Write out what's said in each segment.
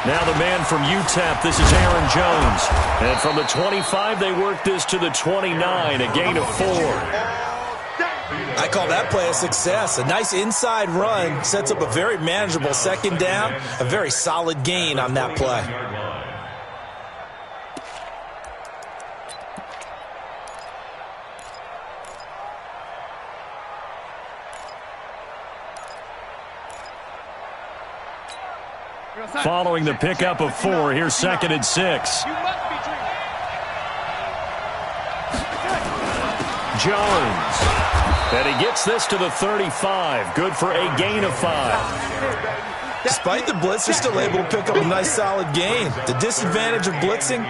Now the man from UTEP, this is Aaron Jones. And from the 25, they work this to the 29, a gain of 4. I call that play a success. A nice inside run sets up a very manageable second down, a very solid gain on that play. Following the pickup of 4, here's 2nd and 6. Jones. And he gets this to the 35. Good for a gain of 5. Despite the blitz, they're still able to pick up a nice solid gain. The disadvantage of blitzing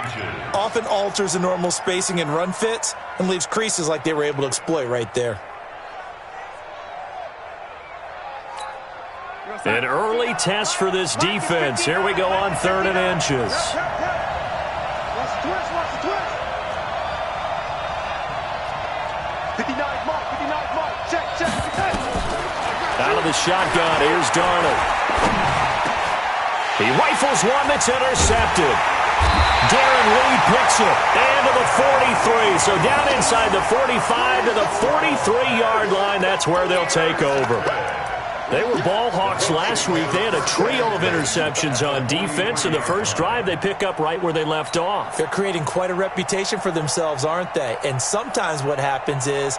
often alters the normal spacing and run fits and leaves creases like they were able to exploit right there. An early test for this defense. Here we go on 3rd and inches. Out of the shotgun, here's Darnold. He rifles one that's intercepted. Darren Reed picks it, and to the 43. So down inside the 45 to the 43-yard line, that's where they'll take over. They were ball hawks last week. They had a trio of interceptions on defense. In the first drive, they pick up right where they left off. They're creating quite a reputation for themselves, aren't they? And sometimes what happens is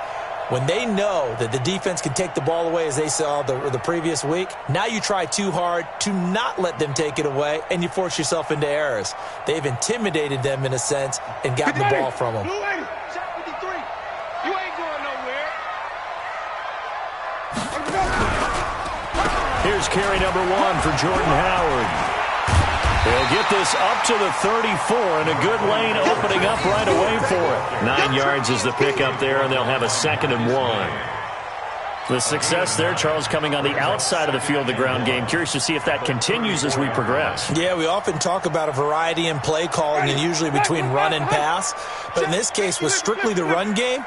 when they know that the defense can take the ball away, as they saw the previous week, now you try too hard to not let them take it away, and you force yourself into errors. They've intimidated them in a sense and gotten the ball from them. Here's carry number 1 for Jordan Howard. He'll get this up to the 34, and a good lane opening up right away for it. 9 yards is the pickup there, and they'll have a 2nd and 1. The success there, Charles, coming on the outside of the field, the ground game. Curious to see if that continues as we progress. Yeah, we often talk about a variety in play calling and usually between run and pass. But in this case, with strictly the run game,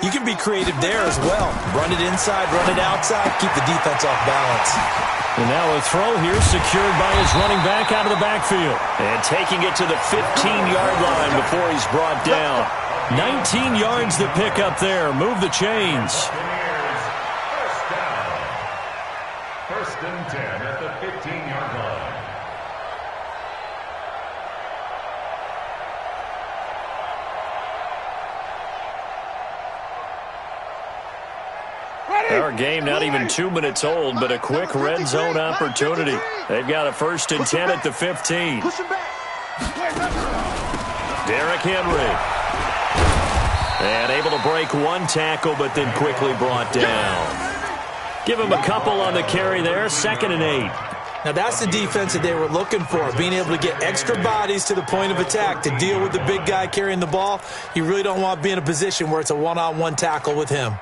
you can be creative there as well. Run it inside, run it outside, keep the defense off balance. And now a throw here secured by his running back out of the backfield. And taking it to the 15-yard line before he's brought down. 19 yards the pick up there. Move the chains. First and 10 at the 15-yard line. Our game not even 2 minutes old, but a quick red zone opportunity. They've got a 1st and 10 at the 15. Derrick Henry. And able to break one tackle, but then quickly brought down. Give him a couple on the carry there, 2nd and 8. Now that's the defense that they were looking for, being able to get extra bodies to the point of attack to deal with the big guy carrying the ball. You really don't want to be in a position where it's a one-on-one tackle with him.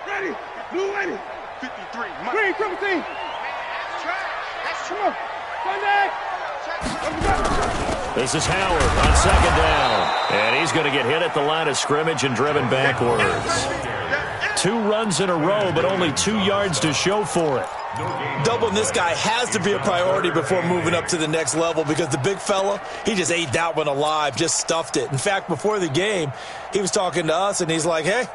Ready, blue ready. 53, Green, 17. Come on, Sunday. This is Howard on 2nd down. And he's going to get hit at the line of scrimmage and driven backwards. 2 runs in a row, but only 2 yards to show for it. Doubling this guy has to be a priority before moving up to the next level because the big fella, he just ate that one alive, just stuffed it. In fact, before the game, he was talking to us, and he's like, hey,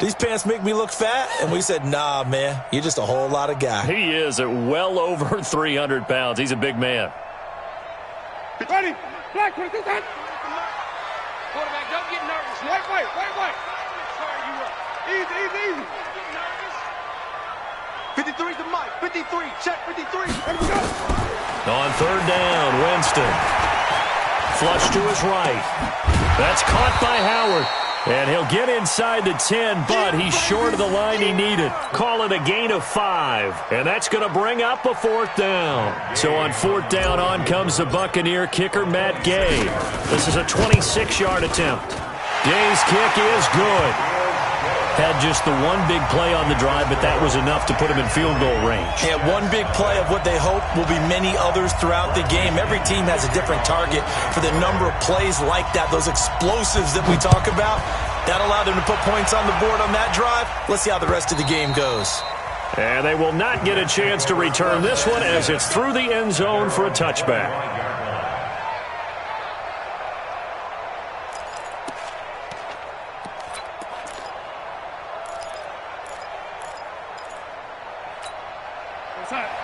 these pants make me look fat? And we said, nah, man, you're just a whole lot of guy. He is at well over 300 pounds. He's a big man. Ready, black, 22 time. Quarterback, don't get nervous. Wait. Easy. 53's the mic. 53, check 53. Let me go. On 3rd down, Winston. Flush to his right. That's caught by Howard. And he'll get inside the 10, but he's short of the line he needed. Call it a gain of 5. And that's going to bring up a 4th down. So on 4th down, on comes the Buccaneer kicker, Matt Gay. This is a 26-yard attempt. Gay's kick is good. had just the one big play on the drive, but that was enough to put him in field goal range. Yeah, one big play of what they hope will be many others throughout the game. Every team has a different target for the number of plays like that, those explosives that we talk about. That allowed them to put points on the board on that drive. Let's see how the rest of the game goes. And they will not get a chance to return this one as it's through the end zone for a touchback.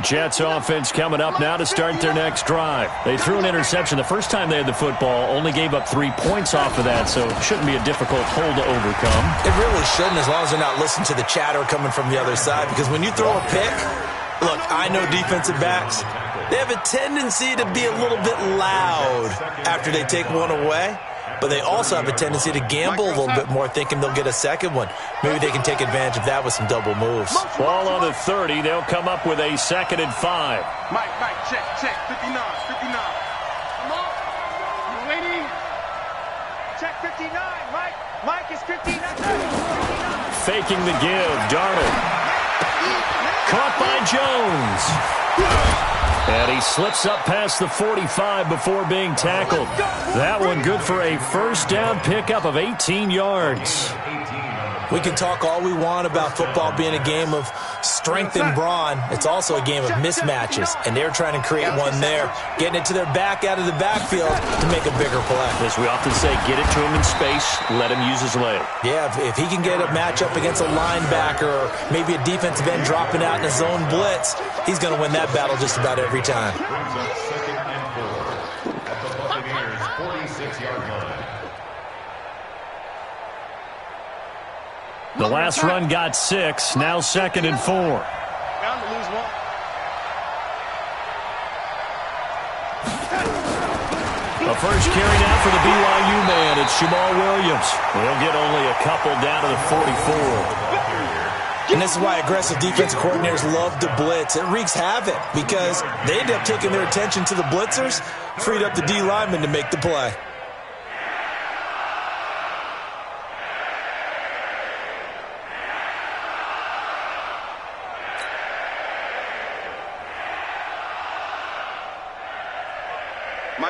Jets offense coming up now to start their next drive. They threw an interception the first time they had the football, only gave up 3 points off of that, so it shouldn't be a difficult hole to overcome. It really shouldn't, as long as they're not listening to the chatter coming from the other side, because when you throw a pick, look, I know defensive backs, they have a tendency to be a little bit loud after they take one away. But they also have a tendency to gamble a little bit more, thinking they'll get a second one. Maybe they can take advantage of that with some double moves. Ball on the 30. They'll come up with a 2nd and 5. Mike, check, 59. Come on. You waiting? Check 59, Mike. Mike is 59. Faking the give. Darnold. Caught by Jones. And he slips up past the 45 before being tackled. That one good for a first down pickup of 18 yards. We can talk all we want about football being a game of strength and brawn. It's also a game of mismatches, and they're trying to create one there, getting it to their back out of the backfield to make a bigger play. As we often say, get it to him in space, let him use his leg. Yeah, if he can get a matchup against a linebacker or maybe a defensive end dropping out in a zone blitz, he's going to win that battle just about every time. Brings up 2nd and 4 at the Buccaneers' 46-yard line. The last run got 6, now 2nd and 4. Bound to lose one. The first carry now for the BYU man. It's Jamal Williams. He'll get only a couple down to the 44. And this is why aggressive defensive coordinators love to blitz. It wreaks havoc because they end up taking their attention to the blitzers, freed up the D lineman to make the play.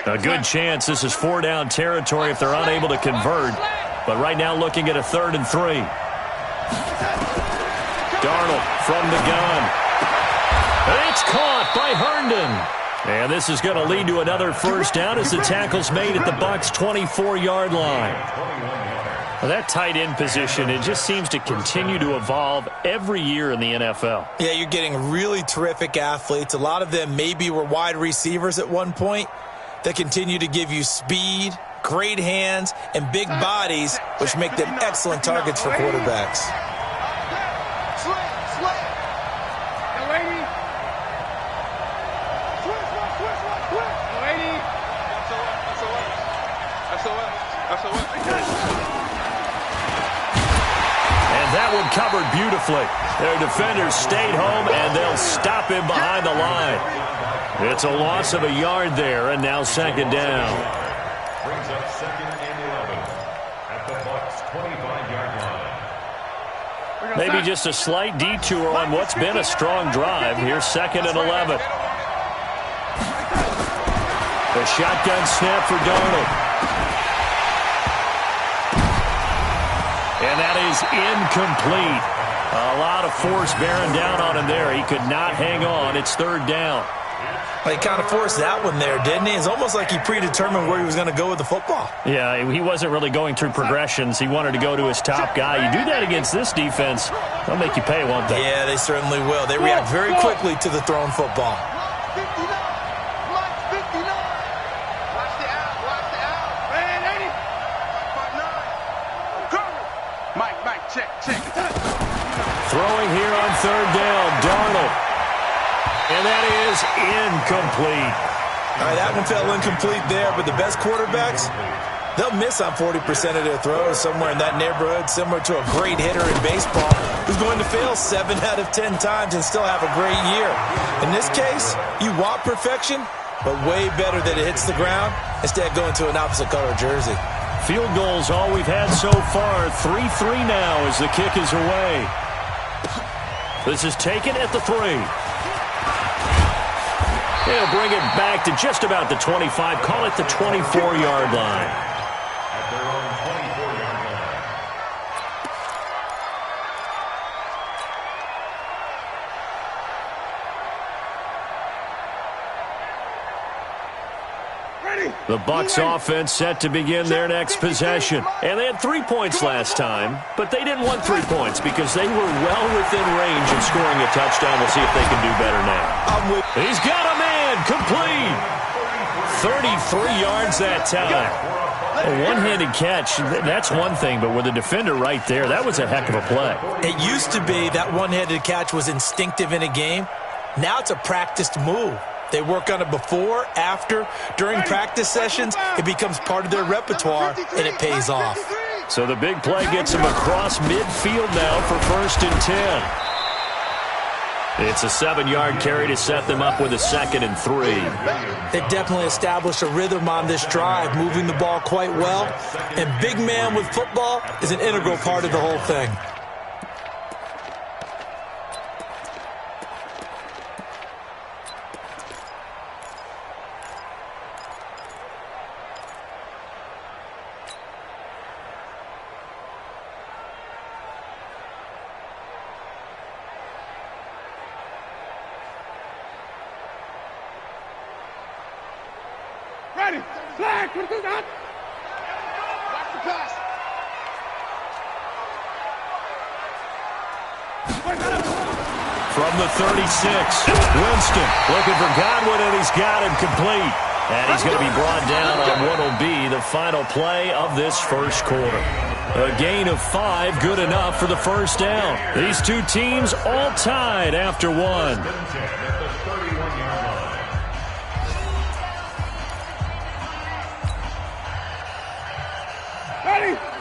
A good chance this is 4-down territory if they're unable to convert. But right now looking at a 3rd and 3. Darnold from the gun. It's caught by Herndon. And this is going to lead to another first down as the tackle's made at the Bucs' 24-yard line. Well, that tight end position, it just seems to continue to evolve every year in the NFL. Yeah, you're getting really terrific athletes. A lot of them maybe were wide receivers at one point that continue to give you speed, great hands, and big bodies, which make them excellent targets for quarterbacks. And that one covered beautifully. Their defenders stayed home, and they'll stop him behind the line. It's a loss of a yard there, and now 2nd down. Brings up 2nd and 11 at the Bucs' 25-yard line. Maybe just a slight detour on what's been a strong drive. Here's 2nd and 11. The shotgun snap for Darnold. And that is incomplete. A lot of force bearing down on him there. He could not hang on. It's 3rd down. He kind of forced that one there, didn't he? It's almost like he predetermined where he was going to go with the football. Yeah, he wasn't really going through progressions. He wanted to go to his top guy. You do that against this defense, they'll make you pay, won't they? Yeah, they certainly will. They react very quickly to the thrown football. 59. Mike, 59. Watch the out. Man, 80. 5-9. Mike, check. Throwing here on 3rd down, Darnold. And that is incomplete. All right, that one fell incomplete there, but the best quarterbacks, they'll miss on 40% of their throws, somewhere in that neighborhood, similar to a great hitter in baseball who's going to fail 7 out of 10 times and still have a great year. In this case, you want perfection, but way better that it hits the ground instead of going to an opposite color jersey. Field goal's all we've had so far. 3-3 now as the kick is away. This is taken at the 3. They'll bring it back to just about the 25. Call it the 24-yard line. At their own 24-yard line. The Bucs offense set to begin their next possession. And they had 3 points last time, but they didn't want 3 points because they were well within range of scoring a touchdown. We'll see if they can do better now. He's got a man complete. 33 yards that time. A one-handed catch, that's one thing, but with a defender right there, that was a heck of a play. It used to be that one-handed catch was instinctive in a game. Now it's a practiced move. They work on it before, after, during practice sessions. It becomes part of their repertoire, and it pays off. So the big play gets him across midfield now for 1st and 10. It's a 7-yard carry to set them up with a 2nd and 3. They definitely established a rhythm on this drive, moving the ball quite well. And big man with football is an integral part of the whole thing. Ready. Flag. What is that? Back to pass. From the 36, Winston looking for Godwin, and he's got him complete. And he's going to be brought down on what will be the final play of this first quarter. A gain of 5, good enough for the first down. These two teams all tied after one.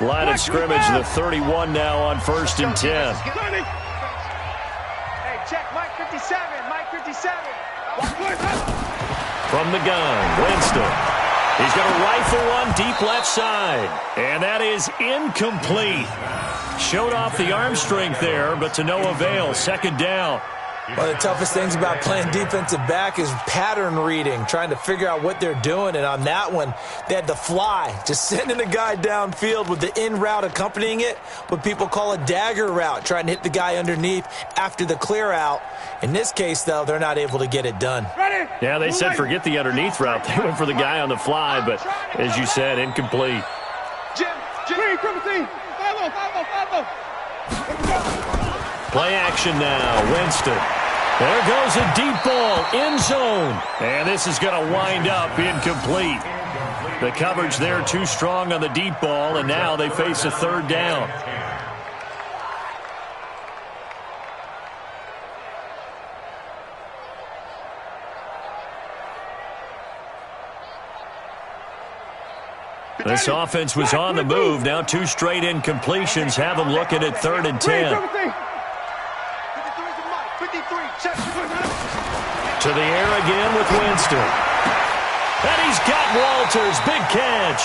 Line of scrimmage, the 31 now on 1st and 10. Hey, check Mike 57, Mike 57. From the gun, Winston. He's going to rifle one deep left side. And that is incomplete. Showed off the arm strength there, but to no avail. 2nd down. One of the toughest things about playing defensive back is pattern reading, trying to figure out what they're doing. And on that one, they had to fly, just sending a guy downfield with the in route accompanying it, what people call a dagger route, trying to hit the guy underneath after the clear out. In this case, though, they're not able to get it done. Yeah, they said forget the underneath route. They went for the guy on the fly, but as you said, incomplete. Jim, follow. Play action now, Winston. There goes a deep ball, end zone. And this is going to wind up incomplete. The coverage there too strong on the deep ball, and now they face a 3rd down. This offense was on the move. Now 2 straight incompletions have them looking at 3rd and 10. To the air again with Winston. And he's got Walters. Big catch.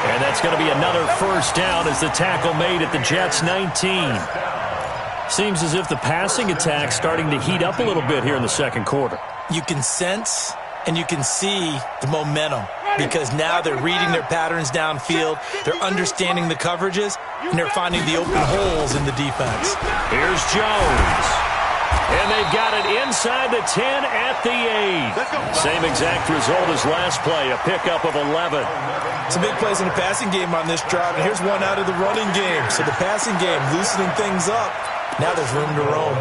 And that's going to be another first down as the tackle made at the Jets' 19. Seems as if the passing attack's starting to heat up a little bit here in the second quarter. You can sense and you can see the momentum because now they're reading their patterns downfield, they're understanding the coverages, and they're finding the open holes in the defense. Here's Jones. And they've got it inside the 10 at the 8. Same exact result as last play, a pickup of 11. Some big plays in the passing game on this drive, and here's one out of the running game. So the passing game loosening things up. Now there's room to roam.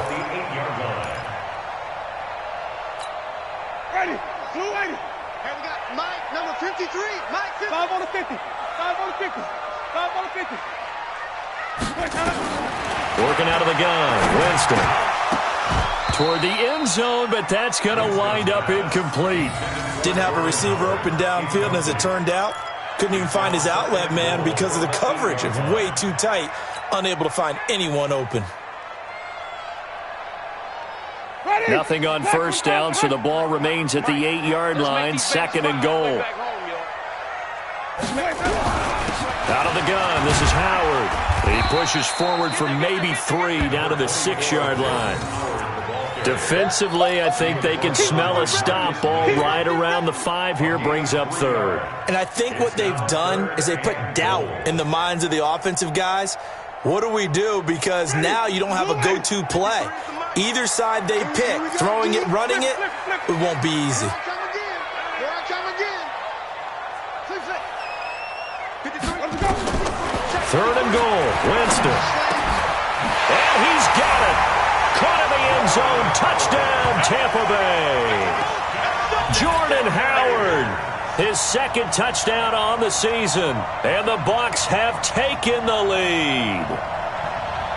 Ready. Blue 80. Hey, we got Mike, number 53. Mike 50. 5 on the 50. 5 on the 50. 5 on the 50. Working out of the gun, Winston. Toward the end zone, but that's going to wind up incomplete. Didn't have a receiver open downfield, and as it turned out, couldn't even find his outlet man because of the coverage. It was way too tight, unable to find anyone open. Nothing on first down, so the ball remains at the 8-yard line, 2nd and goal. Out of the gun, this is Howard. He pushes forward for maybe 3 down to the 6-yard line. Defensively, I think they can smell a stop. Ball right around the 5 here, brings up 3rd. And I think what they've done is they put doubt in the minds of the offensive guys. What do we do? Because now you don't have a go-to play. Either side they pick, throwing it, running it, it won't be easy. 3rd and goal, Winston. And he's got it. Caught in the end zone. Touchdown, Tampa Bay. Jordan Howard, his 2nd touchdown on the season. And the Bucs have taken the lead.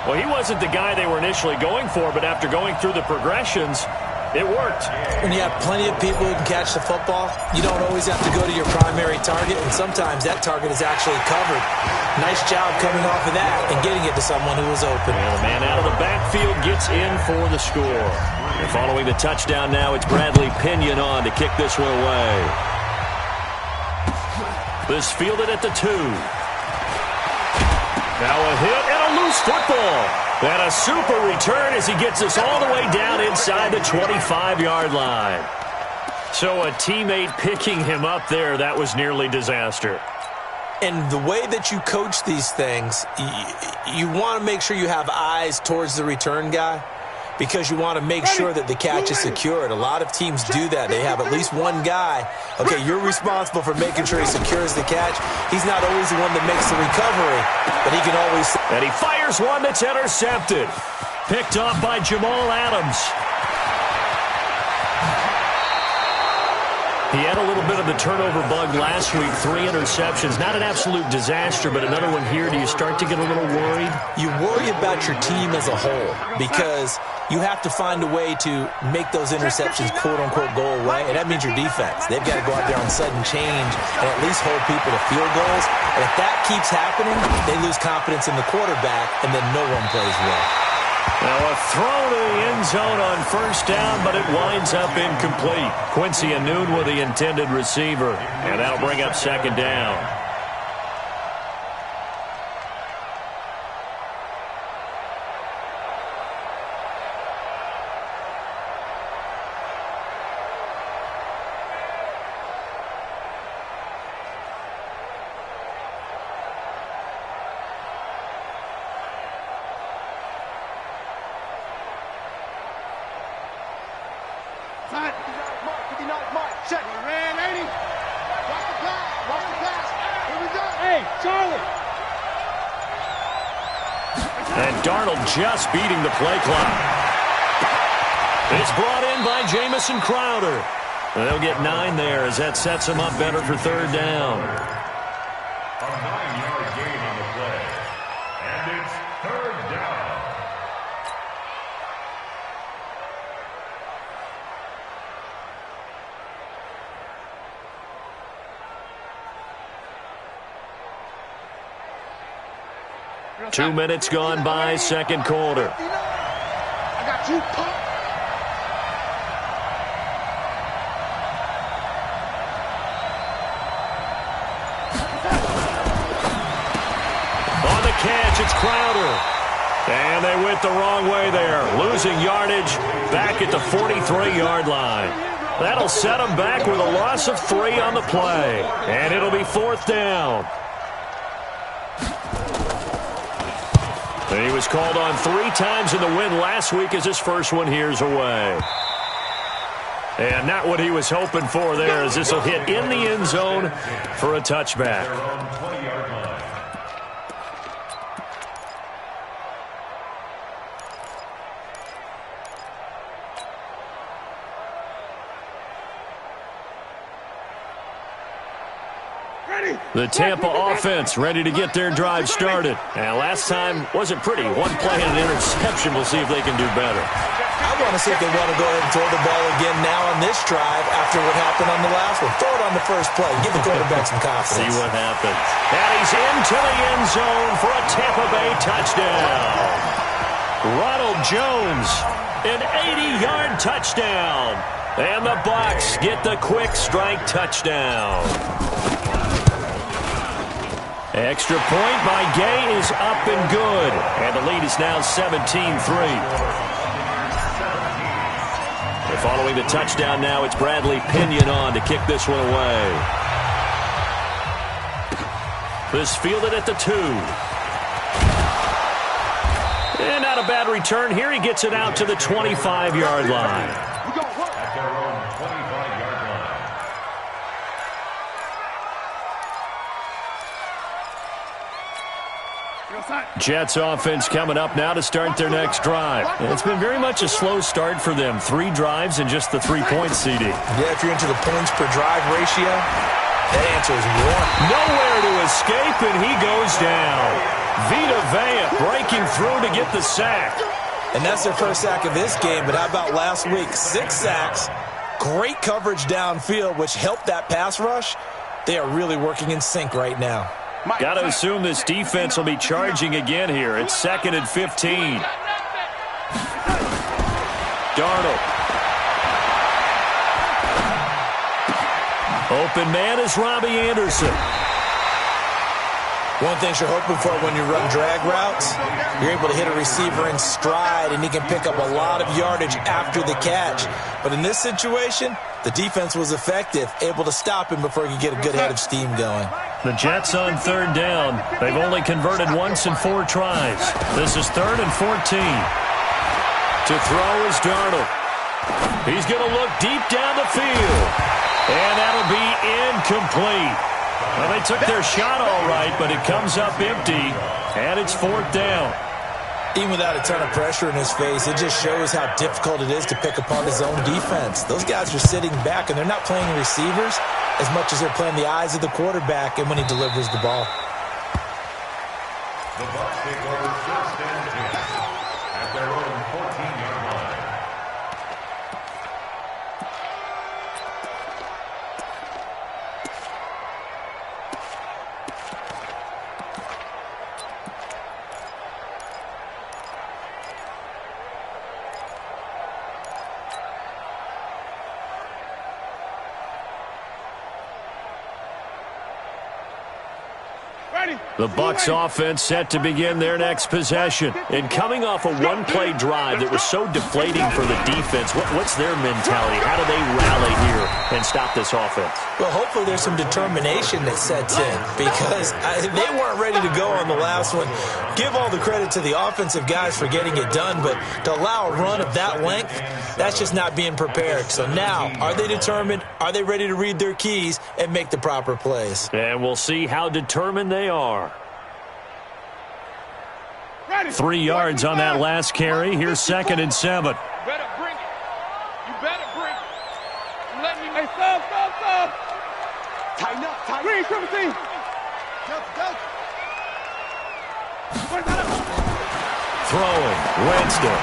Well, he wasn't the guy they were initially going for, but after going through the progressions, it worked. When you have plenty of people who can catch the football, you don't always have to go to your primary target, and sometimes that target is actually covered. Nice job coming off of that and getting it to someone who was open. And the man out of the backfield gets in for the score. And following the touchdown now, it's Bradley Pinion on to kick this one away. This fielded at the 2. Now a hit and a loose football. And a super return as he gets us all the way down inside the 25-yard line. So a teammate picking him up there, that was nearly disaster. And the way that you coach these things, you want to make sure you have eyes towards the return guy because you want to make sure that the catch is secured. A lot of teams do that. They have at least one guy. Okay, you're responsible for making sure he secures the catch. He's not always the one that makes the recovery, but he can always... And he fires one that's intercepted. Picked off by Jamal Adams. He had a little bit of the turnover bug last week, 3 interceptions. Not an absolute disaster, but another one here. Do you start to get a little worried? You worry about your team as a whole because you have to find a way to make those interceptions quote-unquote go away, and that means your defense. They've got to go out there on sudden change and at least hold people to field goals. And if that keeps happening, they lose confidence in the quarterback, and then no one plays well. Now a throw to the end zone on 1st down, but it winds up incomplete. Quincy Anoon with the intended receiver, and that'll bring up 2nd down. And Darnold just beating the play clock. It's brought in by Jamison Crowder. And they'll get 9 there as that sets them up better for 3rd down. A 9-yard gain on the play. And it's 3rd down. Two minutes gone by, 2nd quarter. I got you, punk. On the catch, it's Crowder. And they went the wrong way there, losing yardage back at the 43-yard line. That'll set them back with a loss of 3 on the play. And it'll be 4th down. And he was called on 3 times in the win last week as his first one here's away. And not what he was hoping for there as this will hit in the end zone for a touchback. The Tampa offense ready to get their drive started. And last time wasn't pretty. 1 play and an interception. We'll see if they can do better. I want to see if they want to go ahead and throw the ball again now on this drive after what happened on the last one. Throw it on the first play. Give the quarterback some confidence. See what happens. And he's into the end zone for a Tampa Bay touchdown. Ronald Jones, an 80-yard touchdown. And the Bucs get the quick strike touchdown. Extra point by Gay is up and good. And the lead is now 17-3. Following the touchdown now, it's Bradley Pinion on to kick this one away. This fielded at the 2. And not a bad return here. He gets it out to the 25-yard line. At their own 25-yard line. Jets offense coming up now to start their next drive. And it's been very much a slow start for them. 3 drives and just the 3-point CD. Yeah, if you're into the points per drive ratio, that answer is 1. Nowhere to escape, and he goes down. Vita Vea breaking through to get the sack. And that's their first sack of this game, but how about last week? 6 sacks, great coverage downfield, which helped that pass rush. They are really working in sync right now. Got to assume this defense will be charging again here. It's 2nd and 15. Darnold. Open man is Robbie Anderson. One thing you're hoping for when you run drag routes, you're able to hit a receiver in stride, and he can pick up a lot of yardage after the catch. But in this situation, the defense was effective, able to stop him before he could get a good head of steam going. The Jets on 3rd down. They've only converted once in 4 tries. This is 3rd and 14. To throw is Darnold. He's going to look deep down the field. And that'll be incomplete. Well, they took their shot all right, but it comes up empty, and it's 4th down. Even without a ton of pressure in his face, it just shows how difficult it is to pick apart his own defense. Those guys are sitting back, and they're not playing receivers as much as they're playing the eyes of the quarterback and when he delivers the ball. The Bucs take over 1st and 10 at their own 14-yard line. The Bucs offense set to begin their next possession. And coming off a one-play drive that was so deflating for the defense, what's their mentality? How do they rally here and stop this offense? Well, hopefully there's some determination that sets in because they weren't ready to go on the last one. Give all the credit to the offensive guys for getting it done, but to allow a run of that length, that's just not being prepared. So now, are they determined? Are they ready to read their keys and make the proper plays? And we'll see how determined they are. 3 yards on that last carry. Here's 2nd and 7. You better bring it. You better bring it. I'm letting you. Hey, stop. Tighten up, tighten. Green, 17. Go. Throwing, Winston.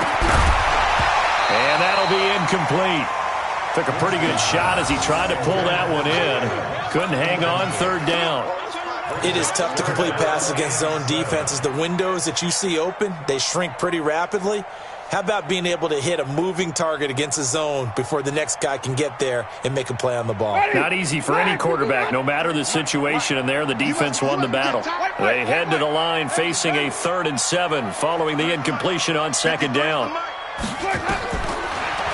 And that'll be incomplete. Took a pretty good shot as he tried to pull that one in. Couldn't hang on 3rd down. It is tough to complete passes against zone defenses. The windows that you see open, they shrink pretty rapidly. How about being able to hit a moving target against a zone before the next guy can get there and make a play on the ball? Not easy for any quarterback, no matter the situation, and there the defense won the battle. They head to the line facing a 3rd and 7 following the incompletion on 2nd down.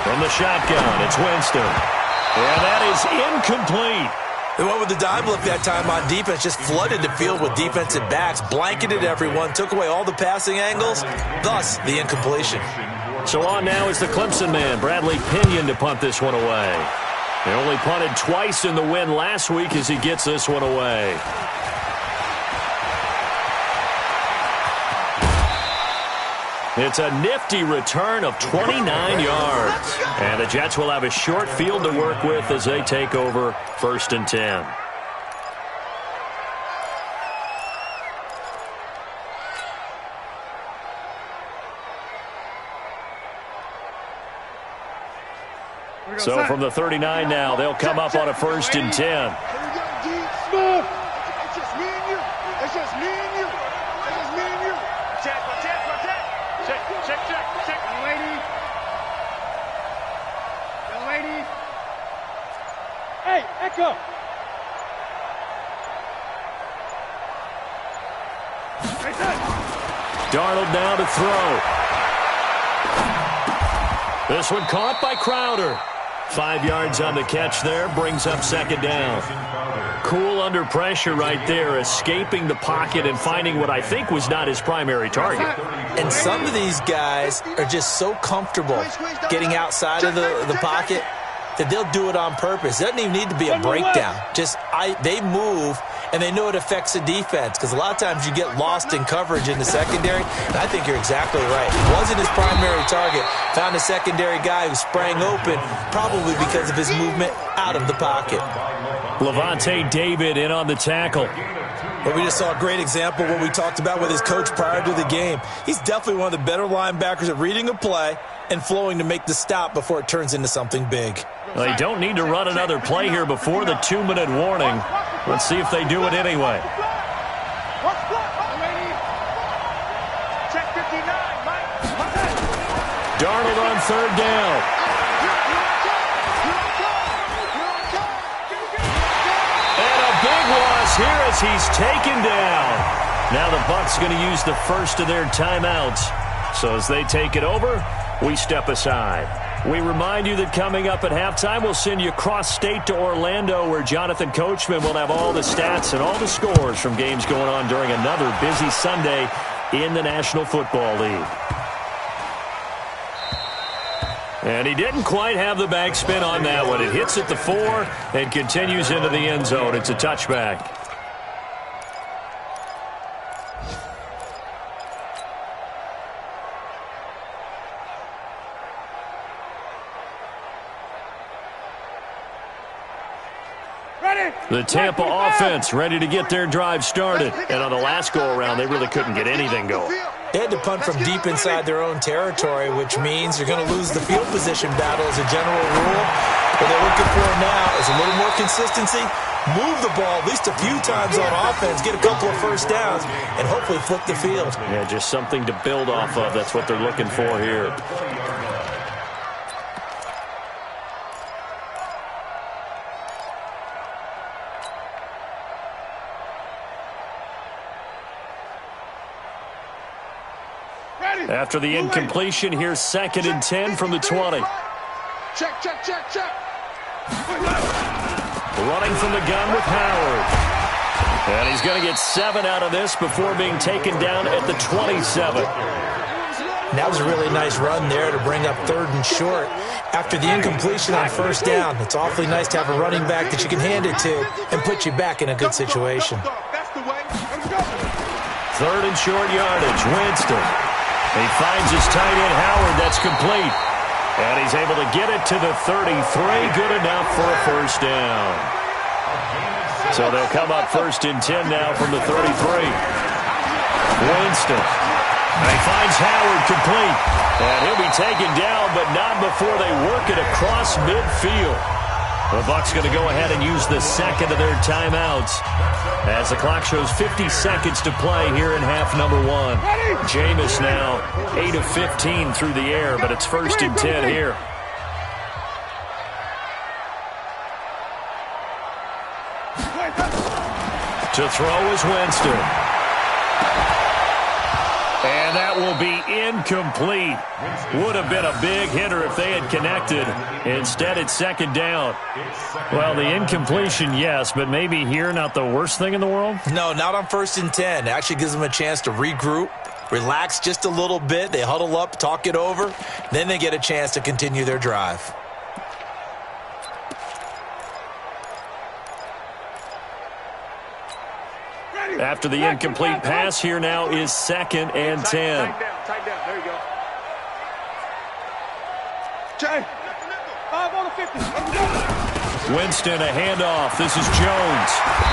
From the shotgun, it's Winston. And that is incomplete. They went with the dime look that time on defense, just flooded the field with defensive backs, blanketed everyone, took away all the passing angles, thus the incompletion. So on now is the Clemson man, Bradley Pinion, to punt this one away. They only punted twice in the win last week as he gets this one away. It's a nifty return of 29 yards. And the Jets will have a short field to work with as they take over 1st and 10. So from the 39 now, they'll come up on a 1st and 10. It's just me and you. It's just me and you. It's just me and you. Check. Young lady. Hey, Echo. Darnold now to throw. This one caught by Crowder. 5 yards on the catch there, brings up second down. Cool under pressure right there, escaping the pocket and finding what I think was not his primary target. And some of these guys are just so comfortable getting outside of the pocket that they'll do it on purpose. It doesn't even need to be a breakdown. They move, and they know it affects the defense, because a lot of times you get lost in coverage in the secondary, and I think you're exactly right. It wasn't his primary target. Found a secondary guy who sprang open, probably because of his movement out of the pocket. Levante David in on the tackle. But we just saw a great example of what we talked about with his coach prior to the game. He's definitely one of the better linebackers at reading a play and flowing to make the stop before it turns into something big. They don't need to run another play here before the 2-minute warning. Let's see if they do it anyway. Darnold on third down. And a big loss here as he's taken down. Now the Bucs going to use the first of their timeouts. So as they take it over, we step aside. We remind you that coming up at halftime, we'll send you cross-state to Orlando, where Jonathan Coachman will have all the stats and all the scores from games going on during another busy Sunday in the National Football League. And he didn't quite have the backspin on that one. It hits at the 4 and continues into the end zone. It's a touchback. The Tampa offense ready to get their drive started. And on the last go-around, they really couldn't get anything going. They had to punt from deep inside their own territory, which means you're going to lose the field position battle as a general rule. What they're looking for now is a little more consistency, move the ball at least a few times on offense, get a couple of first downs, and hopefully flip the field. Yeah, just something to build off of. That's what they're looking for here. After the incompletion, here's 2nd and 10 from the 20. Check. Running from the gun with Howard. And he's going to get 7 out of this before being taken down at the 27. That was a really nice run there to bring up 3rd and short. After the incompletion on first down, it's awfully nice to have a running back that you can hand it to and put you back in a good situation. 3rd and short yardage. Winston. He finds his tight end, Howard. That's complete. And he's able to get it to the 33. Good enough for a first down. So they'll come up 1st and 10 now from the 33. Winston. And he finds Howard complete. And he'll be taken down, but not before they work it across midfield. The Bucs going to go ahead and use the 2nd of their timeouts as the clock shows 50 seconds to play here in half number 1. Jameis now 8 of 15 through the air, but it's 1st and 10 here. To throw is Winston. And that will be incomplete. Would have been a big hitter if they had connected. Instead, it's 2nd down. Well, the incompletion, yes, but maybe here not the worst thing in the world? No, not on 1st and 10. It actually gives them a chance to regroup, relax just a little bit. They huddle up, talk it over. Then they get a chance to continue their drive. After the incomplete pass, here now is 2nd and 10. Tight down. There you go. Jay, 5 on the 50. Winston, a handoff. This is Jones.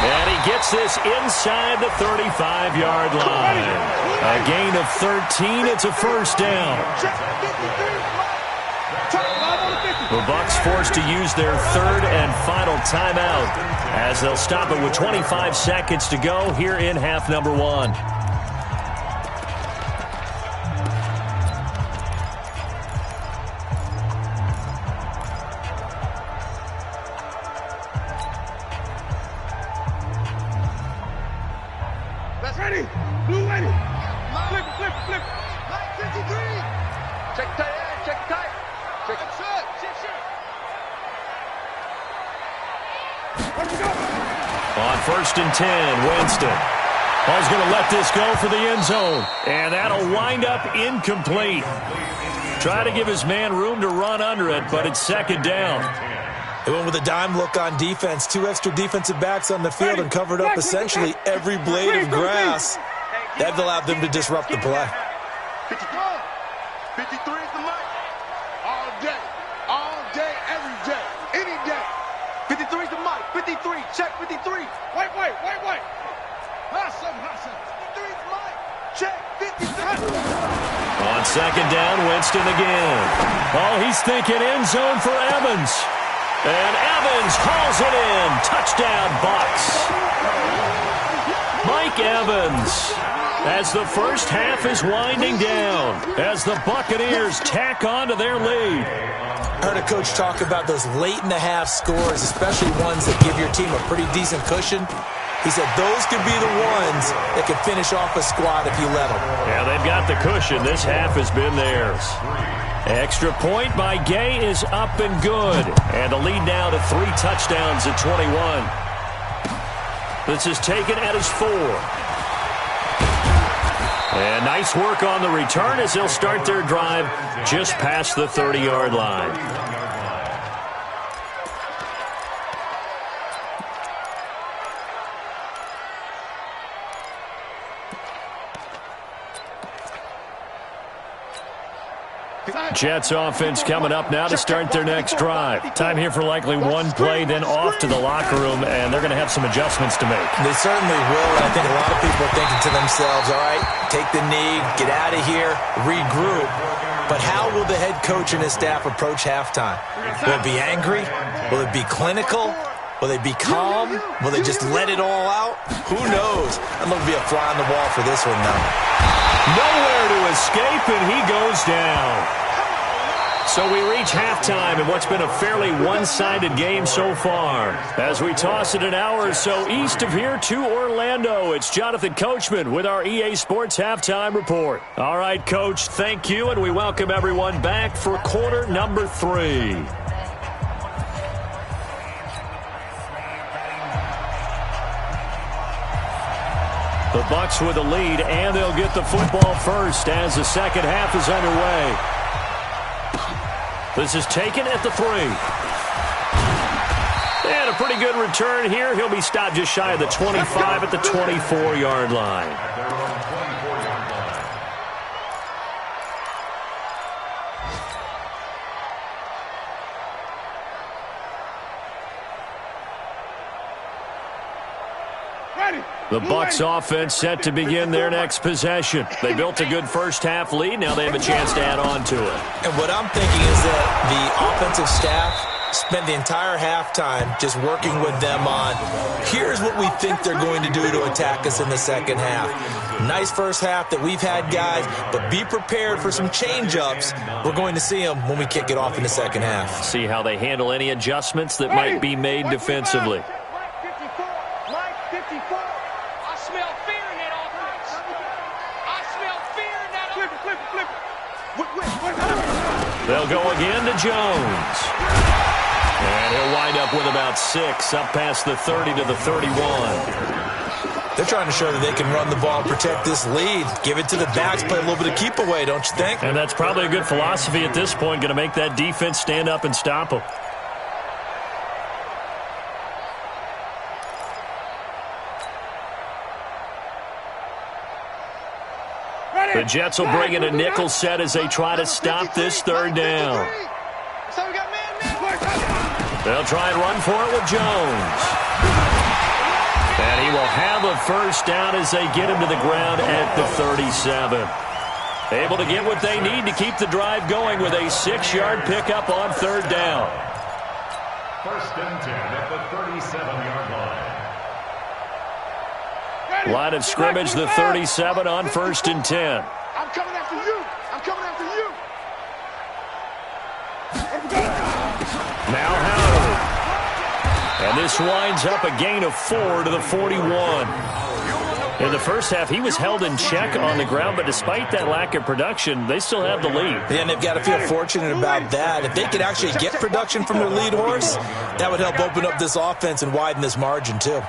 And he gets this inside the 35-yard line. A gain of 13. It's a first down. The Bucs forced to use their 3rd and final timeout as they'll stop it with 25 seconds to go here in half number 1. Ready. Blue ready. Flip, flip, flip. Line 53. Check tight end. Check tight. Check shit. Check shit. Where'd you go? On 1st and 10, Winston. He's going to let this go for the end zone. And that'll wind up incomplete. Try to give his man room to run under it, but it's 2nd down. They went with a dime look on defense. 2 extra defensive backs on the field and covered up essentially every blade of grass. That allowed them to disrupt the play. 53 is the mic. All day, every day, any day. 53 is the mic. 53, check 53. Wait. Hustle. 53 is the mic. Check 53. On 2nd down, Winston again. Oh, he's thinking end zone for Evans. And Evans hauls it in. Touchdown, Bucs. Mike Evans, as the first half is winding down, as the Buccaneers tack on to their lead. I heard a coach talk about those late-in-the-half scores, especially ones that give your team a pretty decent cushion. He said those could be the ones that could finish off a squad if you let them. Yeah, they've got the cushion. This half has been theirs. Extra point by Gay is up and good. And the lead now to 3 touchdowns at 21. This is taken at his 4. And nice work on the return as they'll start their drive just past the 30-yard line. Jets offense coming up now to start their next drive. Time here for likely one play, then off to the locker room, and they're going to have some adjustments to make. They certainly will, and I think a lot of people are thinking to themselves, all right, take the knee, get out of here, regroup. But how will the head coach and his staff approach halftime? Will it be angry? Will it be clinical? Will they be calm? Will they just let it all out? Who knows? I'm going to be a fly on the wall for this one, though. Nowhere to escape, and he goes down. So we reach halftime in what's been a fairly one-sided game so far. As we toss it an hour or so east of here to Orlando, it's Jonathan Coachman with our EA Sports Halftime Report. All right, Coach, thank you, and we welcome everyone back for quarter number 3. The Bucs with the lead, and they'll get the football first as the second half is underway. This is taken at the 3. And a pretty good return here. He'll be stopped just shy of the 25 at the 24-yard line. The Bucs offense set to begin their next possession. They built a good first half lead. Now they have a chance to add on to it. And what I'm thinking is that the offensive staff spent the entire halftime just working with them on, here's what we think they're going to do to attack us in the second half. Nice first half that we've had, guys, but be prepared for some change-ups. We're going to see them when we kick it off in the second half. See how they handle any adjustments that might be made defensively. They'll go again to Jones. And he'll wind up with about 6, up past the 30 to the 31. They're trying to show that they can run the ball and protect this lead. Give it to the backs, play a little bit of keep away, don't you think? And that's probably a good philosophy at this point, going to make that defense stand up and stop them. The Jets will bring in a nickel set as they try to stop this third down. They'll try and run for it with Jones. And he will have a first down as they get him to the ground at the 37. Able to get what they need to keep the drive going with a 6-yard pickup on third down. First and 10 at the 37-yard line. Line of scrimmage, the 37 on first and 10. I'm coming after you. I'm coming after you. Now Howard. And this winds up a gain of 4 to the 41. In the first half, he was held in check on the ground, but despite that lack of production, they still have the lead. And they've got to feel fortunate about that. If they could actually get production from their lead horse, that would help open up this offense and widen this margin, too.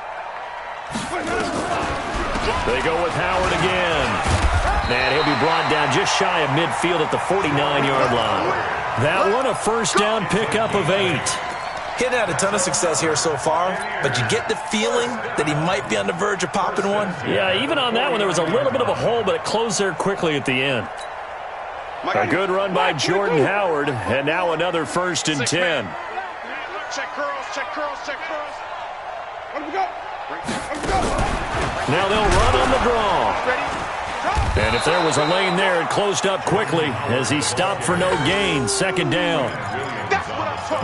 They go with Howard again. And he'll be brought down just shy of midfield at the 49-yard line. That one, a first down pickup of 8. He hadn't had a ton of success here so far, but you get the feeling that he might be on the verge of popping one. Yeah, even on that one, there was a little bit of a hole, but it closed there quickly at the end. A good run by Jordan Howard, and now another 1st and 10. Check curls, check curls, check curls. Let him go. Now they'll run on the draw. And if there was a lane there, it closed up quickly as he stopped for no gain. 2nd down.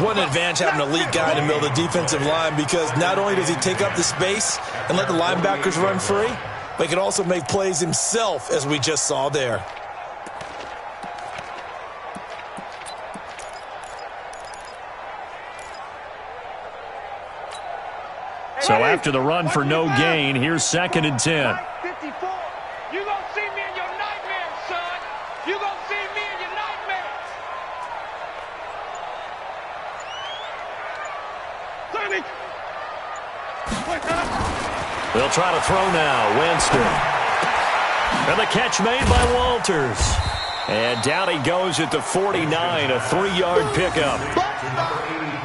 What an advantage having a lead guy in the middle of the defensive line, because not only does he take up the space and let the linebackers run free, but he can also make plays himself, as we just saw there. So after the run for no gain, here's 2nd and 10. 54. You gonna see me in your nightmares, son. You gonna see me in your nightmares. 30. They'll try to throw now. Winston. And the catch made by Walters. And down he goes at the 49, a 3-yard pickup.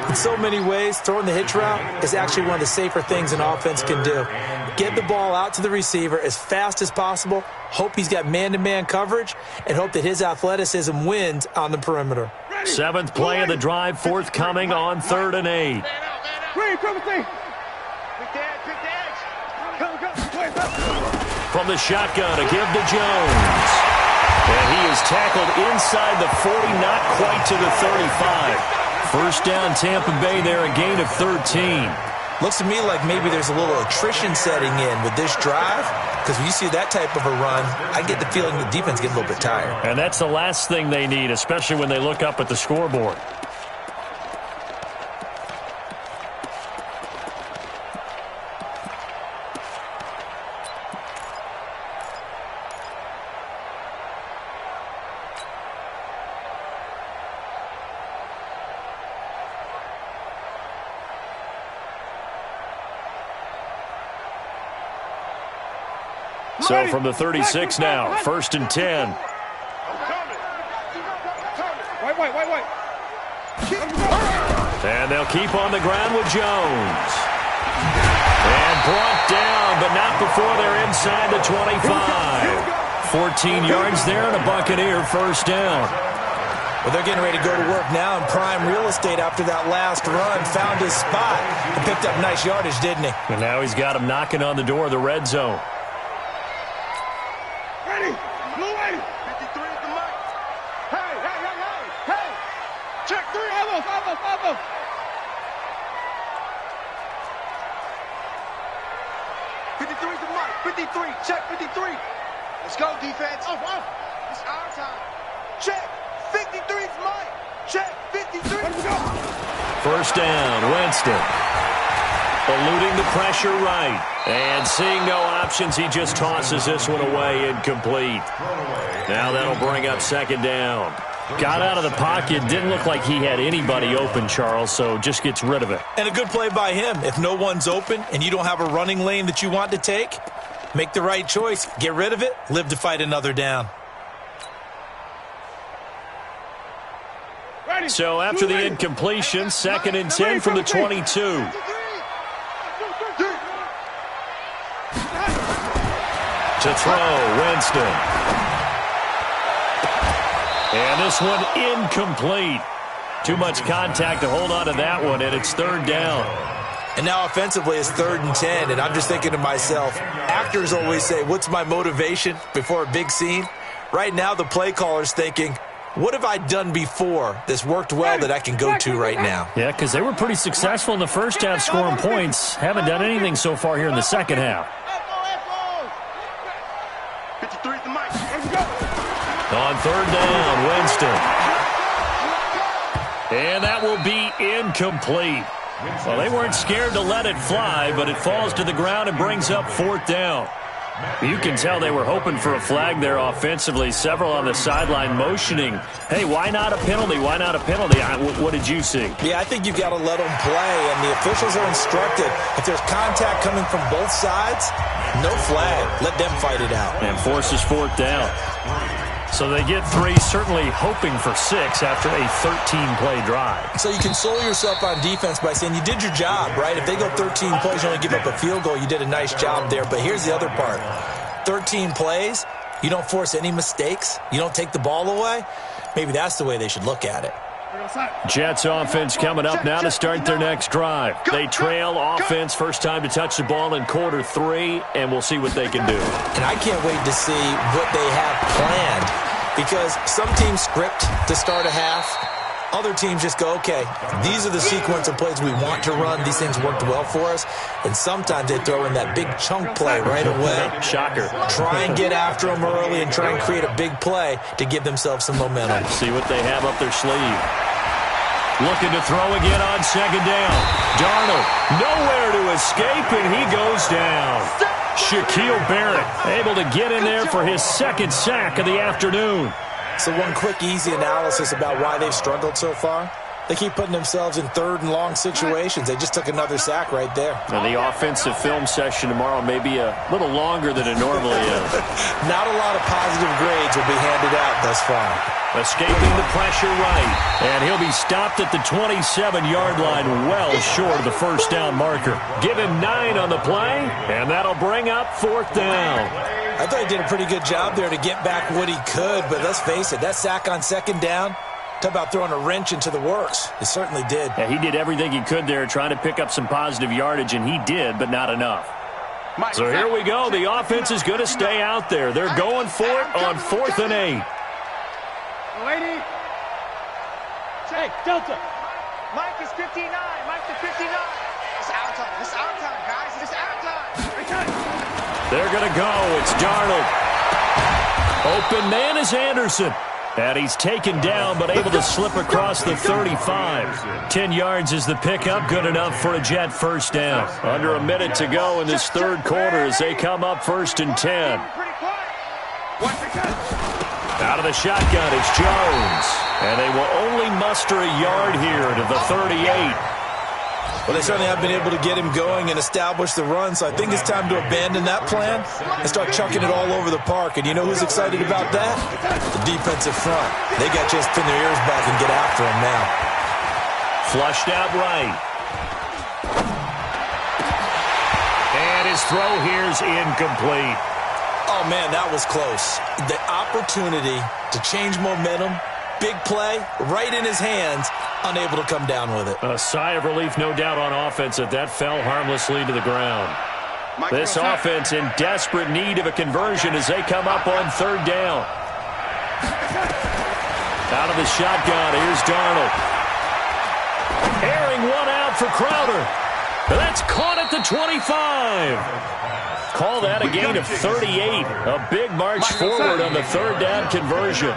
In so many ways, throwing the hitch route is actually one of the safer things an offense can do. Get the ball out to the receiver as fast as possible, hope he's got man-to-man coverage, and hope that his athleticism wins on the perimeter. 7th play of the drive, forthcoming on 3rd and 8. From the shotgun, a give to Jones. And he is tackled inside the 40, not quite to the 35. 1st down, Tampa Bay there, a gain of 13. Looks to me like maybe there's a little attrition setting in with this drive, because when you see that type of a run, I get the feeling the defense gets a little bit tired. And that's the last thing they need, especially when they look up at the scoreboard. So from the 36 now, 1st and 10. Wait. And they'll keep on the ground with Jones. And brought down, but not before they're inside the 25. 14 yards there and a Buccaneer 1st down. Well, they're getting ready to go to work now in prime real estate after that last run. Found his spot and picked up nice yardage, didn't he? And now he's got him knocking on the door of the red zone. Check 53. Let's go, defense. It's our time. Check 53's Mike. Check 53. 1st down, Winston. Eluding the pressure right. And seeing no options, he just tosses this one away, incomplete. Now that'll bring up 2nd down. Got out of the pocket, didn't look like he had anybody open, Charles, so just gets rid of it. And a good play by him. If no one's open and you don't have a running lane that you want to take, make the right choice. Get rid of it. Live to fight another down. So after the incompletion, 2nd and 10 from the 22. To throw, Winston. And this one incomplete. Too much contact to hold on to that one, and it's 3rd down. And now offensively it's 3rd and 10, and I'm just thinking to myself, actors always say, what's my motivation before a big scene? Right now the play caller's thinking, what have I done before that's worked well that I can go to right now? Yeah, because they were pretty successful in the first half scoring points. Haven't done anything so far here in the second half. 53 the mic. On 3rd down, Winston. And that will be incomplete. Well, they weren't scared to let it fly, but it falls to the ground and brings up 4th down. You can tell they were hoping for a flag there offensively. Several on the sideline motioning, hey, why not a penalty? Why not a penalty? What did you see? Yeah, I think you've got to let them play, and the officials are instructed. If there's contact coming from both sides, no flag. Let them fight it out. And forces fourth down. So they get 3, certainly hoping for 6 after a 13-play drive. So you console yourself on defense by saying you did your job, right? If they go 13 plays, you only give up a field goal, you did a nice job there. But here's the other part. 13 plays, you don't force any mistakes, you don't take the ball away. Maybe that's the way they should look at it. Jets offense coming up now to start their next drive. They trail offense, first time to touch the ball in quarter 3, and we'll see what they can do. And I can't wait to see what they have planned, because some teams script to start a half. Other teams just go, okay, these are the sequence of plays we want to run. These things worked well for us. And sometimes they throw in that big chunk play right away. Shocker. Try and get after them early and try and create a big play to give themselves some momentum. See what they have up their sleeve. Looking to throw again on second down. Darnold, nowhere to escape, and he goes down. Shaquille Barrett able to get in there for his second sack of the afternoon. So one quick, easy analysis about why they've struggled so far. They keep putting themselves in third and long situations. They just took another sack right there. And the offensive film session tomorrow may be a little longer than it normally is. Not a lot of positive grades will be handed out thus far. Escaping the pressure right. And he'll be stopped at the 27-yard line, well short of the first down marker. Give him 9 on the play, and that'll bring up fourth down. I thought he did a pretty good job there to get back what he could, but let's face it, that sack on second down, talk about throwing a wrench into the works. It certainly did. Yeah, he did everything he could there trying to pick up some positive yardage, and he did, but not enough. So here we go. The offense is going to stay out there. They're going for it on 4th and 8. Lady. Hey, Delta. Mike is 59. Mike is 59. It's our time. It's our time, guys. It's our time. They're going to go. It's Darnold. Open man is Anderson. And he's taken down, but able to slip across the 35. 10 yards is the pickup. Good enough for a Jet first down. Under a minute to go in this third quarter as they come up 1st and 10. Out of the shotgun is Jones. And they will only muster a yard here to the 38. Well, they certainly have been able to get him going and establish the run, so I think it's time to abandon that plan and start chucking it all over the park. And you know who's excited about that? The defensive front. They got just pin their ears back and get after him now. Flushed out right. And his throw here's incomplete. Oh, man, that was close. The opportunity to change momentum, big play, right in his hands, unable to come down with it. A sigh of relief, no doubt, on offense that fell harmlessly to the ground. This offense in desperate need of a conversion as they come up on 3rd down. Out of the shotgun, here's Darnold. Airing one out for Crowder. That's caught at the 25. Call that a gain of 38. A big march forward on the 3rd down conversion.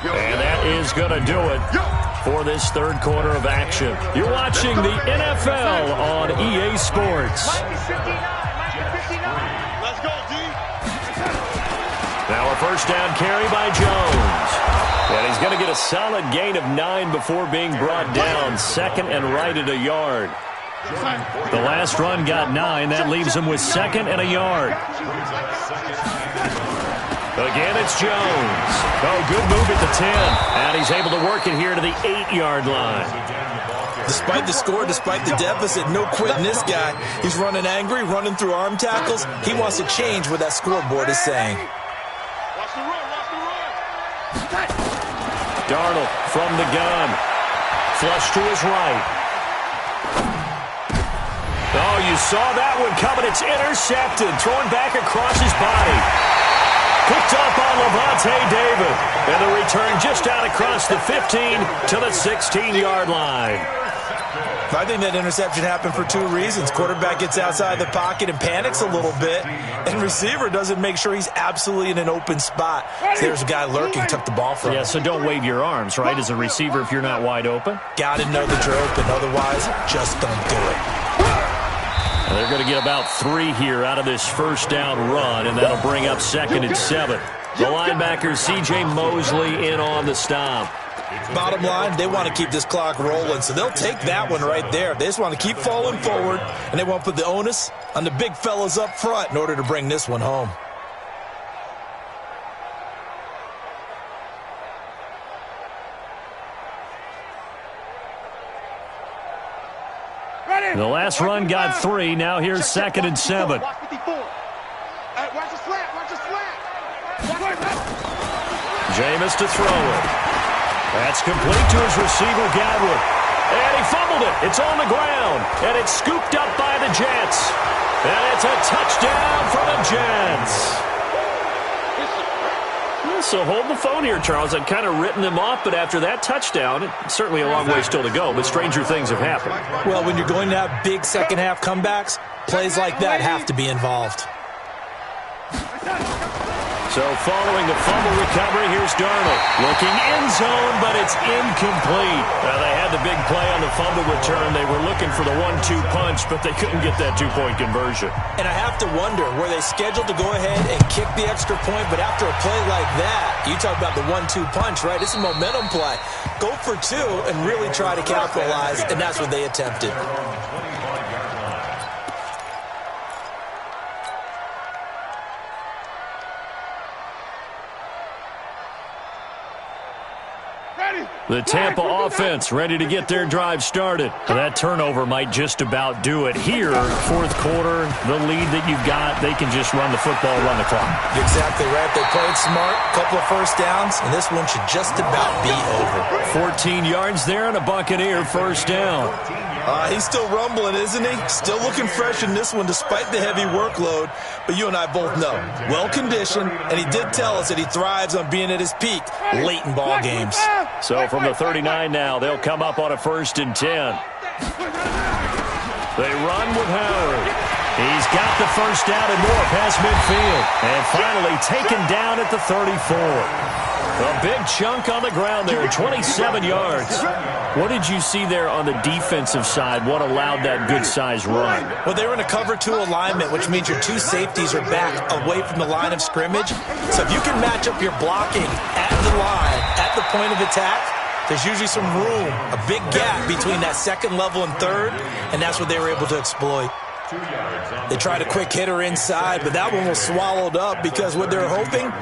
And that is going to do it for this third quarter of action. You're watching the NFL on EA Sports. Let's go, D. Now a first down carry by Jones. And he's going to get a solid gain of 9 before being brought down. 2nd and right at a yard. The last run got 9. That leaves him with 2nd and a yard. Again, it's Jones. Oh, good move at the 10. And he's able to work it here to the 8-yard line. Despite the score, despite the deficit, no quitting this guy. He's running angry, running through arm tackles. He wants to change what that scoreboard is saying. Watch the run. Watch the run. Darnold from the gun. Flush to his right. Oh, you saw that one coming. It's intercepted. Thrown back across his body. Picked up on Levante David. And the return just out across the 15 to the 16-yard line. I think that interception happened for 2 reasons. Quarterback gets outside the pocket and panics a little bit. And receiver doesn't make sure he's absolutely in an open spot. So there's a guy lurking, took the ball from him. Yeah, so don't wave your arms, right, as a receiver if you're not wide open. Got to know that you're open. Otherwise, just don't do it. They're going to get about 3 here out of this first down run, and that'll bring up 2nd and 7. The linebacker, C.J. Mosley, in on the stop. Bottom line, they want to keep this clock rolling, so they'll take that one right there. They just want to keep falling forward, and they want to put the onus on the big fellas up front in order to bring this one home. The last run got 3. Now here's 2nd and 7. Watch 54. Watch the slant. Watch the slant. Jameis to throw it. That's complete to his receiver, Godwin. And he fumbled it. It's on the ground. And it's scooped up by the Jets. And it's a touchdown for the Jets. So hold the phone here, Charles. I'd kind of written them off, but after that touchdown, it's certainly a long way still to go, but stranger things have happened. Well, when you're going to have big second-half comebacks, plays like that have to be involved. So following the fumble recovery, here's Darnold. Looking end zone, but it's incomplete. Now, they had the big play on the fumble return. They were looking for the 1-2 punch, but they couldn't get that two-point conversion. And I have to wonder, were they scheduled to go ahead and kick the extra point, but after a play like that, you talk about the 1-2 punch, right? It's a momentum play. Go for 2 and really try to capitalize, and that's what they attempted. The Tampa offense ready to get their drive started. That turnover might just about do it. Here, fourth quarter, the lead that you've got, they can just run the football, run the clock. Exactly right. They played smart, couple of first downs, and this one should just about be over. 14 yards there and a Buccaneer first down. He's still rumbling, isn't he? Still looking fresh in this one despite the heavy workload. But you and I both know, well-conditioned, and he did tell us that he thrives on being at his peak late in ball games. So from the 39 now, they'll come up on a 1st and 10. They run with Howard. He's got the first down and more past midfield. And finally taken down at the 34. A big chunk on the ground there, 27 yards. What did you see there on the defensive side? What allowed that good-sized run? Well, they were in a cover 2 alignment, which means your 2 safeties are back away from the line of scrimmage. So if you can match up your blocking at the line, at the point of attack, there's usually some room, a big gap between that second level and third, and that's what they were able to exploit. They tried a quick hitter inside, but that one was swallowed up because what they're hoping,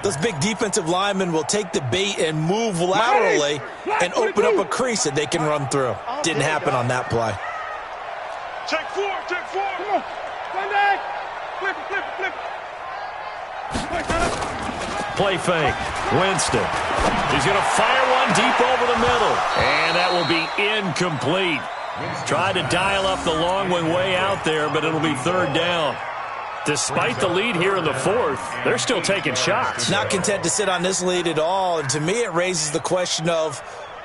those big defensive linemen will take the bait and move laterally and open up a crease that they can run through. Didn't happen on that play. Check 4. Come on. Run back. Flip. Play fake. Winston. He's going to fire one deep over the middle. And that will be incomplete. Tried to dial up the long one way out there, but it'll be 3rd down. Despite the lead here in the 4th, they're still taking shots. Not content to sit on this lead at all. And to me, it raises the question of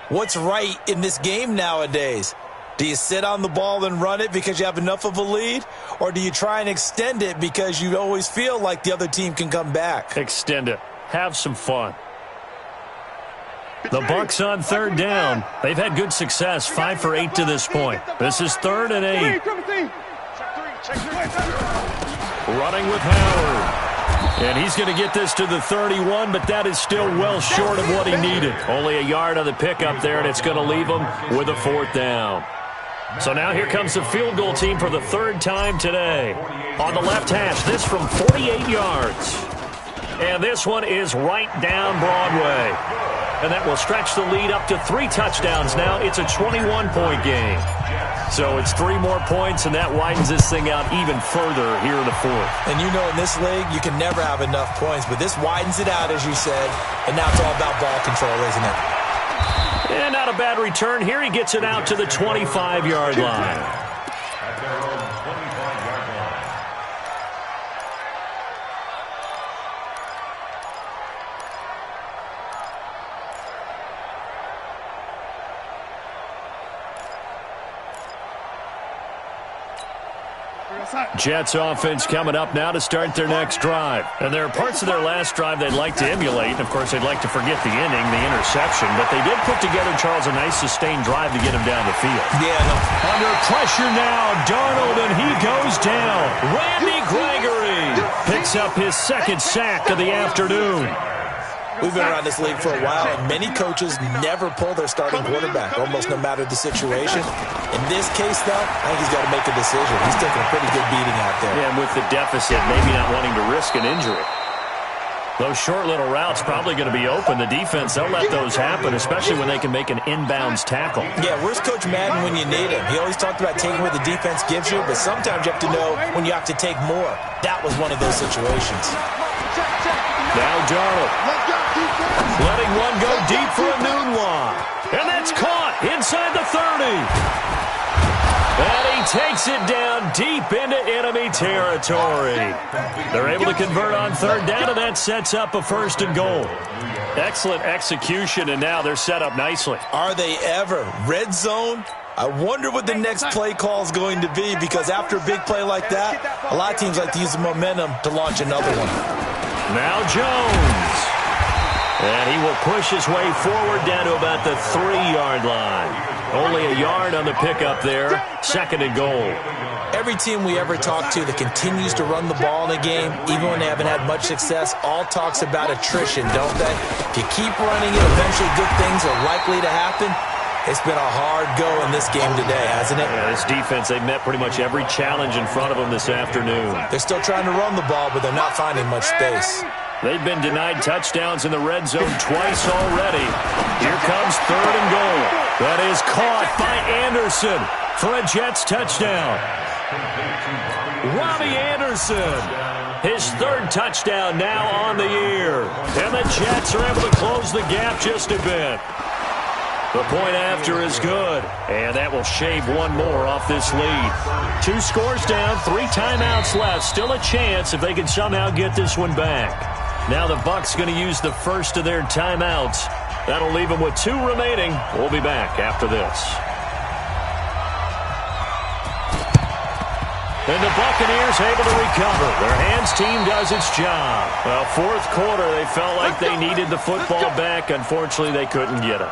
what's right in this game nowadays. Do you sit on the ball and run it because you have enough of a lead? Or do you try and extend it because you always feel like the other team can come back? Extend it. Have some fun. The Bucs on 3rd down. They've had good success, 5 for 8 to this point. This is 3rd and 8. Running with Howard. And he's going to get this to the 31, but that is still well short of what he needed. Only a yard on the pickup there, and it's going to leave him with a 4th down. So now here comes the field goal team for the 3rd time today. On the left hash, this from 48 yards. And this one is right down Broadway. And that will stretch the lead up to 3 touchdowns now. It's a 21-point game. So it's 3 more points, and that widens this thing out even further here in the 4th. And you know in this league, you can never have enough points, but this widens it out, as you said, and now it's all about ball control, isn't it? And not a bad return. Here he gets it out to the 25-yard line. Jets offense coming up now to start their next drive. And there are parts of their last drive they'd like to emulate. And, of course, they'd like to forget the inning, the interception. But they did put together, Charles, a nice sustained drive to get him down the field. Yeah. Under pressure now, Darnold, and he goes down. Randy Gregory picks up his second sack of the afternoon. We've been around this league for a while, and many coaches never pull their starting quarterback, almost no matter the situation. In this case, though, I think he's got to make a decision. He's taking a pretty good beating out there. Yeah, and with the deficit, maybe not wanting to risk an injury. Those short little routes probably going to be open. The defense, they'll let those happen, especially when they can make an inbounds tackle. Yeah, where's Coach Madden when you need him? He always talked about taking what the defense gives you, but sometimes you have to know when you have to take more. That was one of those situations. Now Darnold. Letting one go deep for a noon walk. And that's caught inside the 30. And he takes it down deep into enemy territory. They're able to convert on third down, and that sets up a 1st and goal. Excellent execution, and now they're set up nicely. Are they ever? Red zone? I wonder what the next play call is going to be, because after a big play like that, a lot of teams like to use the momentum to launch another one. Now Jones. And he will push his way forward down to about the 3-yard line. Only a yard on the pickup there. 2nd and goal. Every team we ever talk to that continues to run the ball in a game, even when they haven't had much success, all talks about attrition, don't they? If you keep running it, eventually good things are likely to happen. It's been a hard go in this game today, hasn't it? Yeah, this defense, they've met pretty much every challenge in front of them this afternoon. They're still trying to run the ball, but they're not finding much space. They've been denied touchdowns in the red zone twice already. Here comes 3rd and goal. That is caught by Anderson for a Jets touchdown. Robbie Anderson, his 3rd touchdown now on the year. And the Jets are able to close the gap just a bit. The point after is good, and that will shave one more off this lead. 2 scores down, 3 timeouts left. Still a chance if they can somehow get this one back. Now the Bucs going to use the first of their timeouts. That'll leave them with 2 remaining. We'll be back after this. And the Buccaneers able to recover. Their hands team does its job. Well, 4th quarter, they felt like they needed the football back. Unfortunately, they couldn't get it.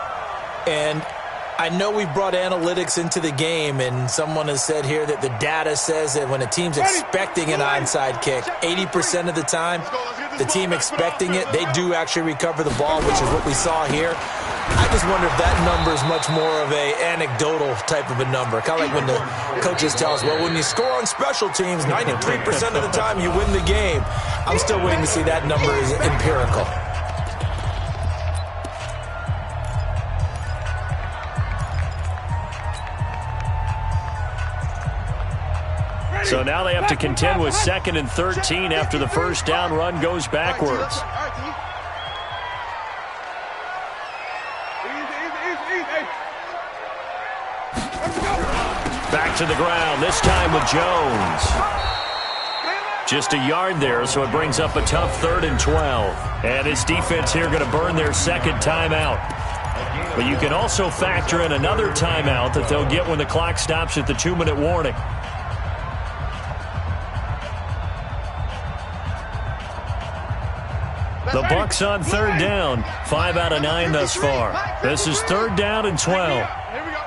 And I know we brought analytics into the game, and someone has said here that the data says that when a team's expecting an onside kick, 80% of the time, the team expecting it, they do actually recover the ball, which is what we saw here. I just wonder if that number is much more of a anecdotal type of a number. Kind of like when the coaches tell us, well, when you score on special teams, 93% of the time you win the game. I'm still waiting to see that number is empirical. So now they have to contend with 2nd and 13 after the first down run goes backwards. Back to the ground, this time with Jones. Just a yard there, so it brings up a tough 3rd and 12. And this defense here going to burn their 2nd timeout. But you can also factor in another timeout that they'll get when the clock stops at the 2-minute warning. The Bucs on 3rd down. 5 out of 9 thus far. This is 3rd down and 12. Here we go.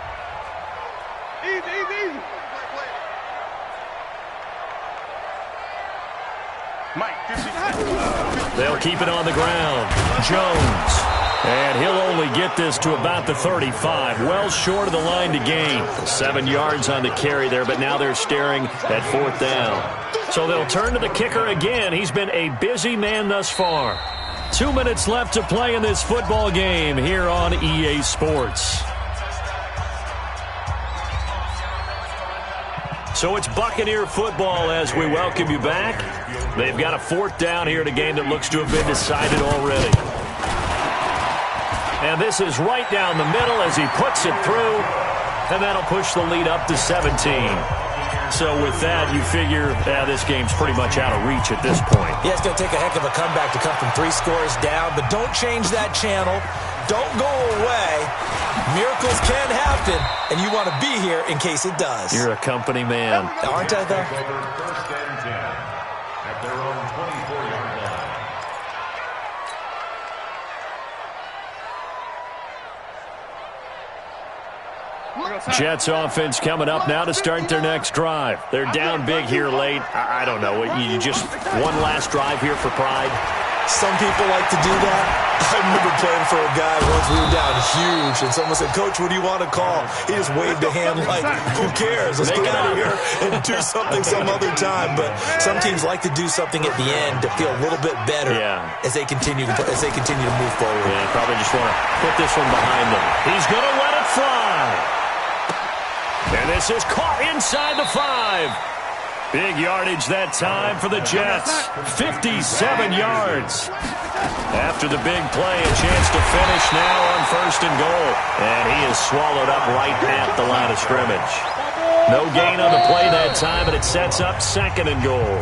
Easy. Mike, they'll keep it on the ground. Jones. And he'll only get this to about the 35. Well short of the line to gain. 7 yards on the carry there, but now they're staring at 4th down. So they'll turn to the kicker again. He's been a busy man thus far. 2 minutes left to play in this football game here on EA Sports. So it's Buccaneer football as we welcome you back. They've got a 4th down here in a game that looks to have been decided already. And this is right down the middle as he puts it through. And that'll push the lead up to 17. So with that, you figure this game's pretty much out of reach at this point. Yeah, it's going to take a heck of a comeback to come from 3 scores down, but don't change that channel. don't go away. Miracles can happen, and you want to be here in case it does. You're a company man. Aren't I, though? First and 10 at their own 24-yard line. Jets offense coming up now to start their next drive. They're down big here late. I don't know. You just one last drive here for pride. Some people like to do that. I remember playing for a guy once. We were down huge, and someone said, "Coach, what do you want to call?" He just waved a hand like, "Who cares? Let's get out of here and do something some other time." But some teams like to do something at the end to feel a little bit better as they continue to move forward. Yeah, probably just want to put this one behind them. He's going to let it fly. And this is caught inside the 5. Big yardage that time for the Jets. 57 yards. After the big play, a chance to finish now on 1st and goal. And he is swallowed up right at the line of scrimmage. No gain on the play that time, and it sets up 2nd and goal.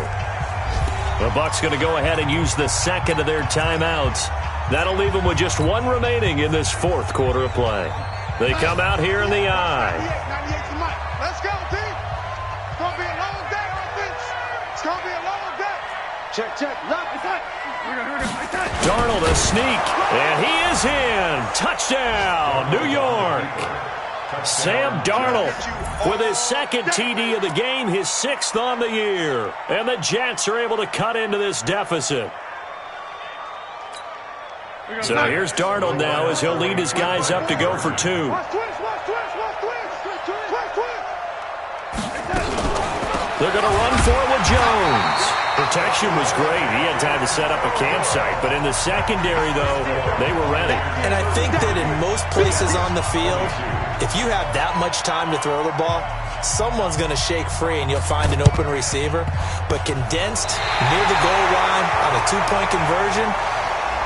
The Bucs going to go ahead and use the second of their timeouts. That'll leave them with just one remaining in this 4th quarter of play. They come out here in the I. Let's go, team. It's going to be a long day, offense. It's going to be a long day. Check. Lock it up. Darnold a sneak, and he is in. Touchdown, New York. Sam Darnold with his 2nd TD of the game, his 6th on the year. And the Jets are able to cut into this deficit. So here's Darnold now as he'll lead his guys up to go for 2. They're going to run for it with Jones. Protection was great. He had time to set up a campsite. But in the secondary, though, they were ready. And I think that in most places on the field, if you have that much time to throw the ball, someone's going to shake free and you'll find an open receiver. But condensed near the goal line on a 2-point conversion,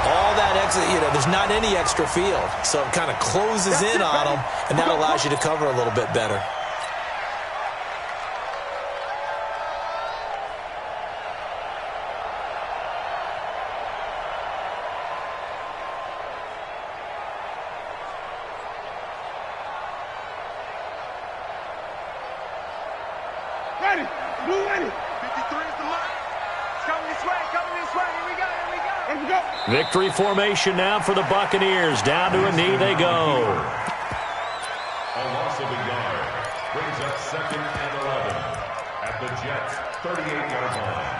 all that extra, there's not any extra field. So it kind of closes in on them, and that allows you to cover a little bit better. Ready. Blue ready. 53 is the mark. It's coming this way. Here we go. Victory formation now for the Buccaneers. Down to a knee they go. A loss of a yard brings up 2nd and 11 at the Jets' 38-yard line.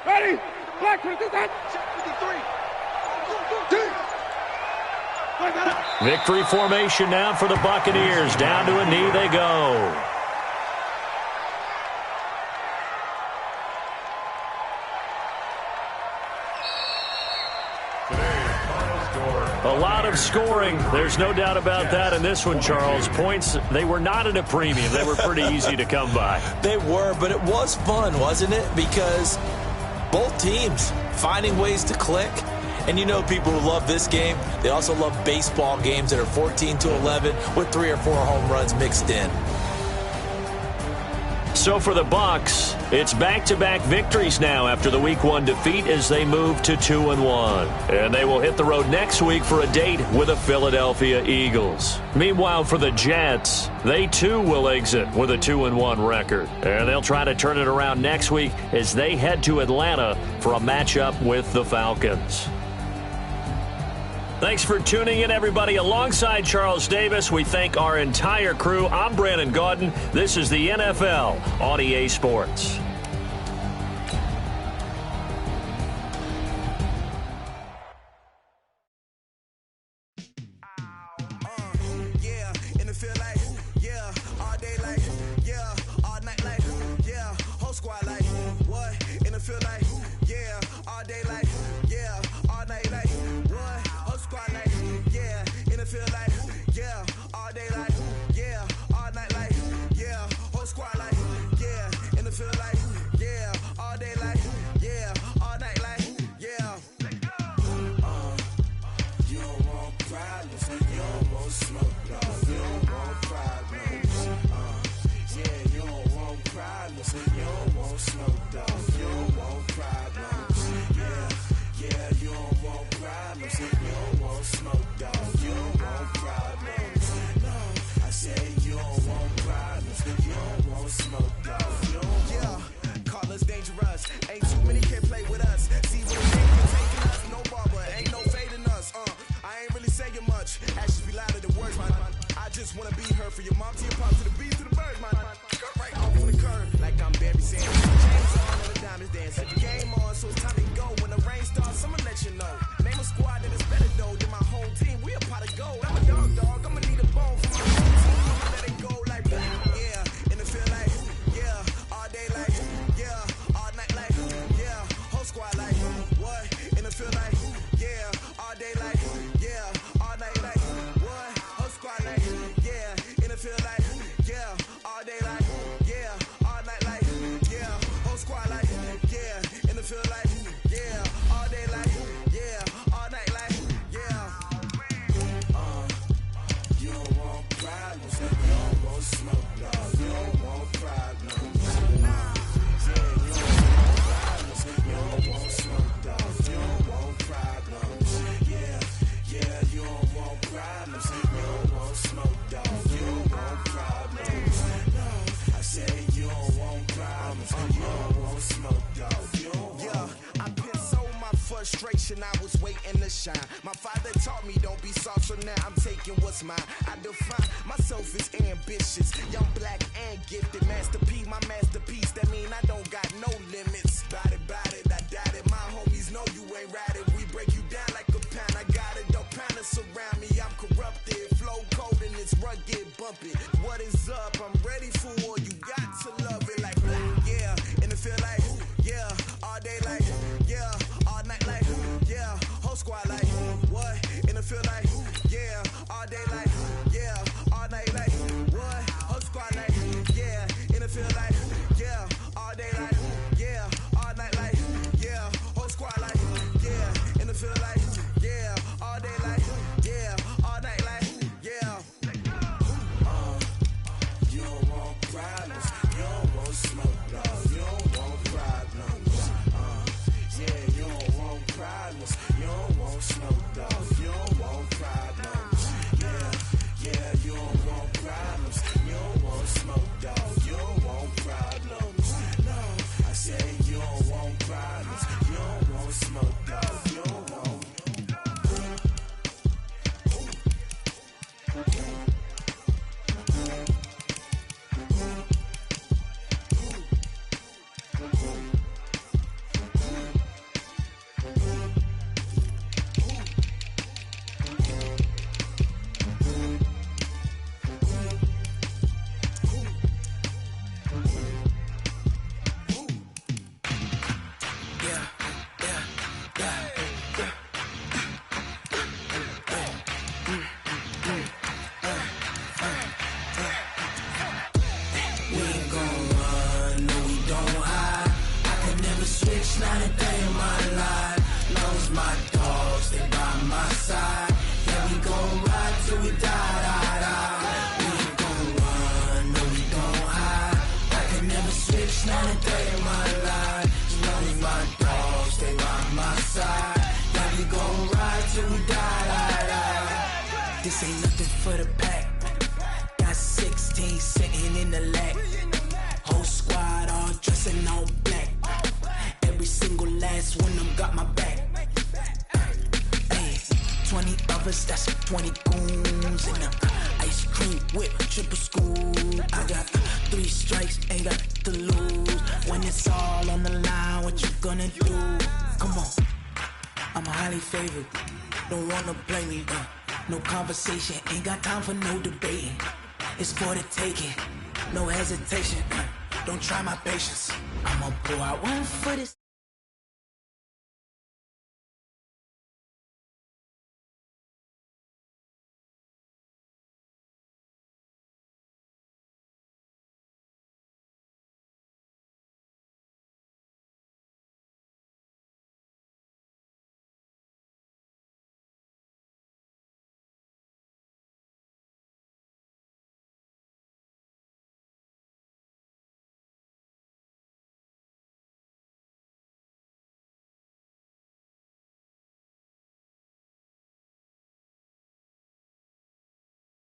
Ready. Black 23. Check 53. Victory formation now for the Buccaneers. Down to a knee they go. A lot of scoring. There's no doubt about that in this one, Charles. Points, they were not at a premium. They were pretty easy to come by. They were, but it was fun, wasn't it? Because both teams finding ways to click. And people who love this game, they also love baseball games that are 14-11 with 3 or 4 home runs mixed in. So for the Bucs, it's back-to-back victories now after the Week 1 defeat as they move to 2-1. And they will hit the road next week for a date with the Philadelphia Eagles. Meanwhile, for the Jets, they too will exit with a 2-1 record. And they'll try to turn it around next week as they head to Atlanta for a matchup with the Falcons. Thanks for tuning in, everybody. Alongside Charles Davis, we thank our entire crew. I'm Brandon Gaudin. This is the NFL on EA Sports. All day like, yeah, all night like, what? Whole squad like, yeah. frustration, I was waiting to shine. My father taught me don't be soft, so now I'm taking what's mine. I define myself as ambitious, young, black, and gifted. Master P, my masterpiece, that mean I don't got no limits. Bout it, I doubt it. My homies know you ain't ride it. We break you down like a pound. I got it, don't pound to surround me. I'm corrupted, flow cold and it's rugged, bumpy. What is up? I'm ready for war. You got to love it like, yeah. And it feel like, yeah. All day like, yeah. All night like, yeah. Whole squad like, what? And it feel like, yeah. All day like, yeah. All night like, what? Whole squad like, yeah. And it feel like, yeah. All day like, yeah. All night like, yeah. Whole squad like, yeah. And it feel like, yeah. All day like, yeah. All night like, yeah. You don't want problems. You don't want smoke, dog. You don't want problems. Yeah, you don't want problems. You don't want smoke, dog. You don't want problems. Yeah, you don't want problems. You don't want smoke, dog. You don't want problems. No, I say you don't want problems. You don't want smoke, dog. You don't want. This ain't nothing for the pack. Got 16 sitting in the lap. Whole squad all dressing all black. Every single last one of them got my back. Hey, 20 of us, that's 20 goons in them. Ice cream whip, triple school. I got 3 strikes, ain't got to lose. When it's all on the line, what you gonna do? Come on, I'm highly favored. Don't wanna blame me, no conversation, ain't got time for no debating. It's for the taking, no hesitation. Don't try my patience. I'ma pull out one for this.